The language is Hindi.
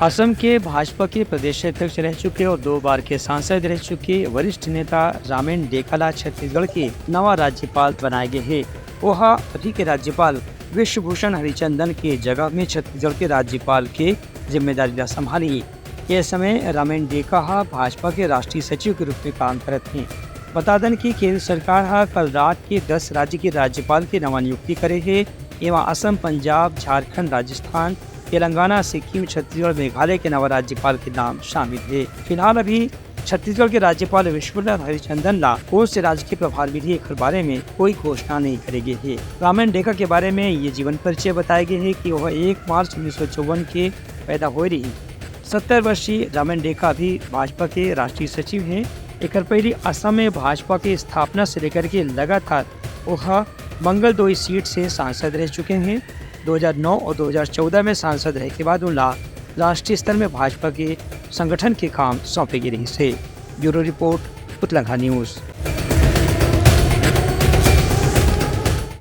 असम के भाजपा के प्रदेश अध्यक्ष रह चुके और 2 बार के सांसद रह चुके वरिष्ठ नेता रामेन डेकाला छत्तीसगढ़ के नवा राज्यपाल बनाए गए हैं। वह अभी के राज्यपाल विश्वभूषण हरिचंदन की जगह में छत्तीसगढ़ के राज्यपाल की जिम्मेदारी संभाली। ये समय रामेन डेका भाजपा के राष्ट्रीय सचिव के रूप में काम करते हैं। बता दें कि केंद्र सरकार कल रात के 10 राज्य के राज्यपाल की नवा नियुक्ति करे है। एवं असम, पंजाब, झारखंड, राजस्थान, तेलंगाना, सिक्किम, छत्तीसगढ़, मेघालय के नवा राज्यपाल के नाम शामिल है। फिलहाल अभी छत्तीसगढ़ के राज्यपाल विश्वभूषण हरिचंदन ला कौन से राज्य के प्रभार विधि के बारे में कोई घोषणा नहीं करेंगे है। रामेन डेका के बारे में ये जीवन परिचय बताए गए है कि वह 1 मार्च 1954 के पैदा हो रही 70 वर्षीय रामेन डेका भी भाजपा के राष्ट्रीय सचिव हैं। एक पहले असम में भाजपा की स्थापना से लेकर के लगातार वह मंगलदोई सीट से सांसद रह चुके हैं। 2009 और 2014 में सांसद रहे के बाद उन्हें राष्ट्रीय स्तर में भाजपा के संगठन के काम सौंपे गए रही से। ब्यूरो रिपोर्ट, पुतलंगा न्यूज़।